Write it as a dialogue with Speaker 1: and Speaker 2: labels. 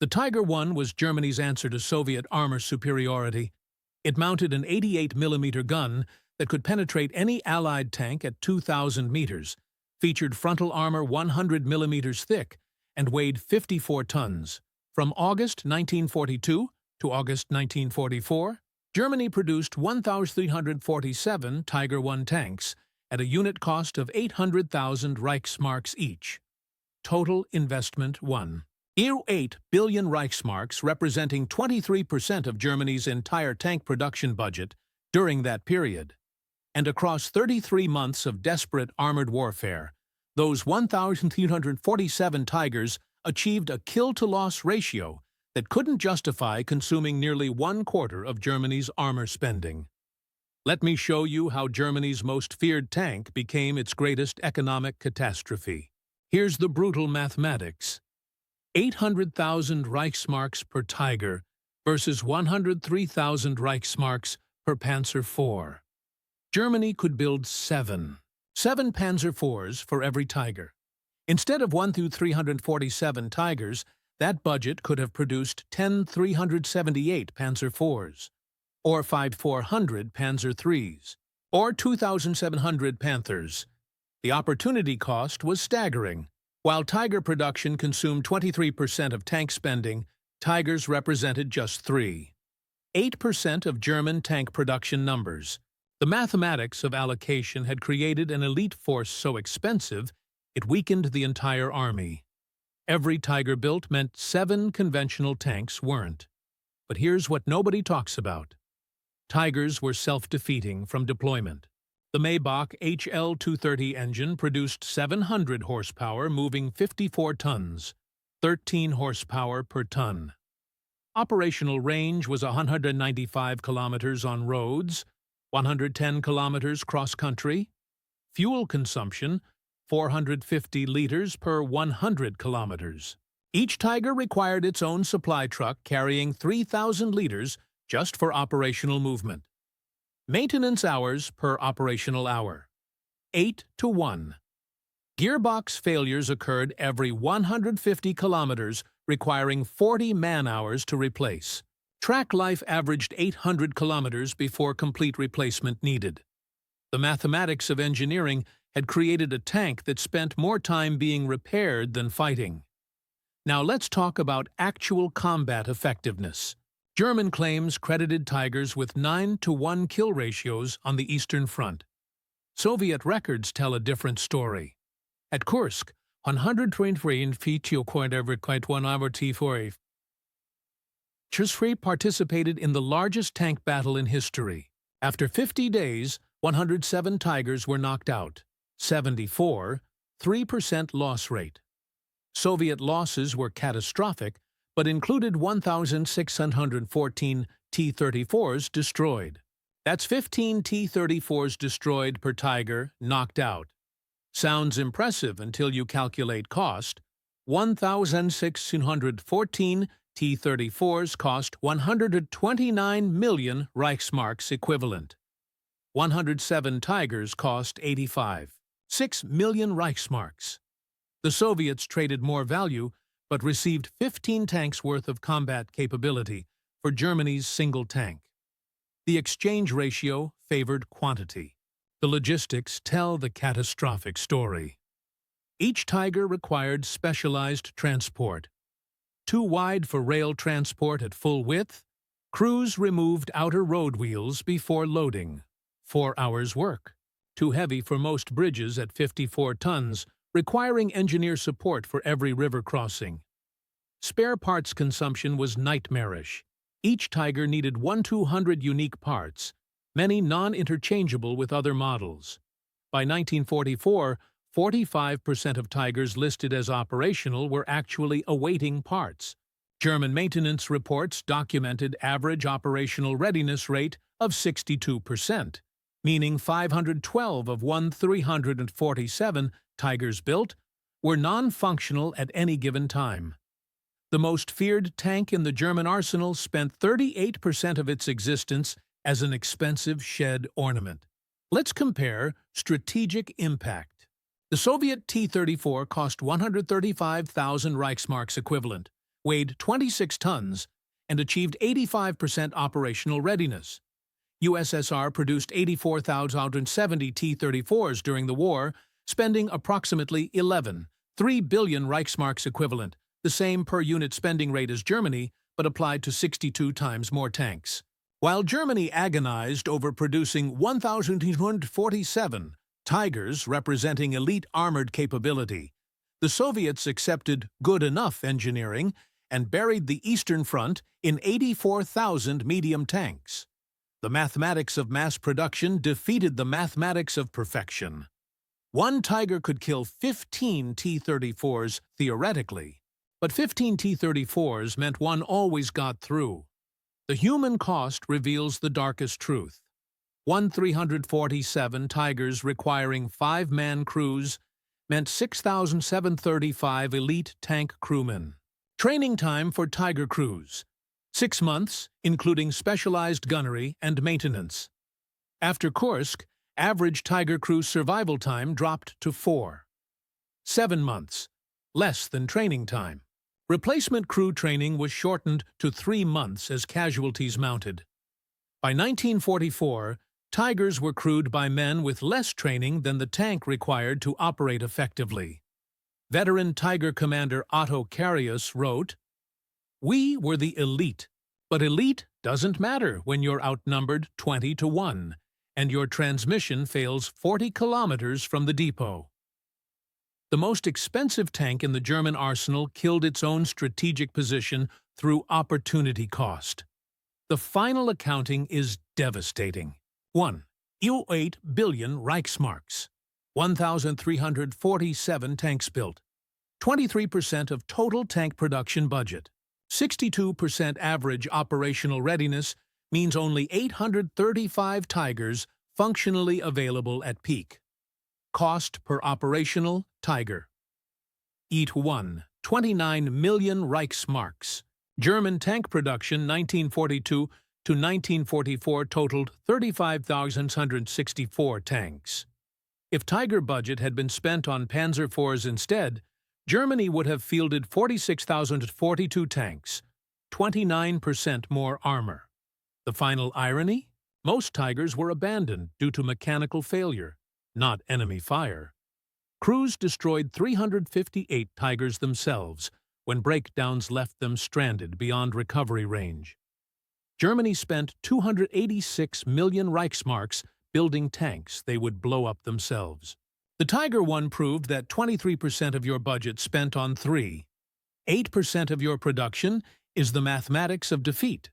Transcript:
Speaker 1: The Tiger I was Germany's answer to Soviet armor superiority. It mounted an 88mm gun that could penetrate any Allied tank at 2,000 meters, featured frontal armor 100mm thick, and weighed 54 tons. From August 1942 to August 1944, Germany produced 1,347 Tiger I tanks at a unit cost of 800,000 Reichsmarks each. Total investment 1.8 billion Reichsmarks, representing 23% of Germany's entire tank production budget during that period. And across 33 months of desperate armored warfare, those 1,347 Tigers achieved a kill-to-loss ratio that couldn't justify consuming nearly 1/4 of Germany's armor spending. Let me show you how Germany's most feared tank became its greatest economic catastrophe. Here's the brutal mathematics. 800,000 Reichsmarks per Tiger versus 103,000 Reichsmarks per Panzer IV. Germany could build seven Panzer IVs for every Tiger. Instead of 1,347 Tigers, that budget could have produced 10,378 Panzer IVs, or 5,400 Panzer IIIs, or 2,700 Panthers. The opportunity cost was staggering. While Tiger production consumed 23% of tank spending, Tigers represented just 8% of German tank production numbers. The mathematics of allocation had created an elite force so expensive it weakened the entire army. Every Tiger built meant 7 conventional tanks weren't. But here's what nobody talks about. Tigers were self-defeating from deployment. The Maybach HL-230 engine produced 700 horsepower, moving 54 tons, 13 horsepower per ton. Operational range was 195 kilometers on roads, 110 kilometers cross-country. Fuel consumption, 450 liters per 100 kilometers. Each Tiger required its own supply truck carrying 3,000 liters just for operational movement. Maintenance hours per operational hour, 8-to-1. Gearbox failures occurred every 150 kilometers, requiring 40 man-hours to replace. Track life averaged 800 kilometers before complete replacement needed. The mathematics of engineering had created a tank that spent more time being repaired than fighting. Now let's talk about actual combat effectiveness. German claims credited Tigers with 9-to-1 kill ratios on the Eastern Front. Soviet records tell a different story. At Kursk, 123 participated in the largest tank battle in history. After 50 days, 107 Tigers were knocked out. 74, 3% loss rate. Soviet losses were catastrophic, but included 1,614 T-34s destroyed. That's 15 T-34s destroyed per Tiger knocked out. Sounds impressive until you calculate cost. 1,614 T-34s cost 129 million Reichsmarks equivalent. 107 Tigers cost 6 million Reichsmarks. The Soviets traded more value, but received 15 tanks worth of combat capability for Germany's single tank. The exchange ratio favored quantity. The logistics tell the catastrophic story. Each Tiger required specialized transport. Too wide for rail transport at full width, crews removed outer road wheels before loading. 4 hours work. Too heavy for most bridges at 54 tons, requiring engineer support for every river crossing. Spare parts consumption was nightmarish. Each Tiger needed 1,200 unique parts, many non-interchangeable with other models. By 1944, 45% of Tigers listed as operational were actually awaiting parts. German maintenance reports documented average operational readiness rate of 62%, meaning 512 of 1,347 Tigers built were non-functional at any given time. The most feared tank in the German arsenal spent 38% of its existence as an expensive shed ornament. Let's compare strategic impact. The Soviet T-34 cost 135,000 Reichsmarks equivalent, weighed 26 tons, and achieved 85% operational readiness. USSR produced 84,070 T-34s during the war, spending approximately 3 billion Reichsmarks equivalent, the same per-unit spending rate as Germany, but applied to 62 times more tanks. While Germany agonized over producing 1,247 Tigers representing elite armored capability, the Soviets accepted good enough engineering and buried the Eastern Front in 84,000 medium tanks. The mathematics of mass production defeated the mathematics of perfection. One Tiger could kill 15 T-34s theoretically, but 15 T-34s meant one always got through. The human cost reveals the darkest truth. 347 Tigers requiring 5-man crews meant 6,735 elite tank crewmen. Training time for Tiger crews: 6 months, including specialized gunnery and maintenance. After Kursk, average Tiger crew survival time dropped to 7 months, less than training time. Replacement crew training was shortened to 3 months as casualties mounted. By 1944, Tigers were crewed by men with less training than the tank required to operate effectively. Veteran Tiger commander Otto Carius wrote, "We were the elite, but elite doesn't matter when you're outnumbered 20-1, and your transmission fails 40 kilometers from the depot." The most expensive tank in the German arsenal killed its own strategic position through opportunity cost. The final accounting is devastating. 8 billion Reichsmarks. 1,347 tanks built. 23% of total tank production budget. 62% average operational readiness means only 835 Tigers functionally available at peak. Cost per operational Tiger. EAT 1, 29 million Reichsmarks. German tank production 1942 to 1944 totaled 35,164 tanks. If Tiger budget had been spent on Panzer IVs instead, Germany would have fielded 46,042 tanks, 29% more armor. The final irony? Most Tigers were abandoned due to mechanical failure, not enemy fire. Crews destroyed 358 Tigers themselves when breakdowns left them stranded beyond recovery range. Germany spent 286 million Reichsmarks building tanks they would blow up themselves. The Tiger I proved that 23% of your budget spent on 8% of your production is the mathematics of defeat.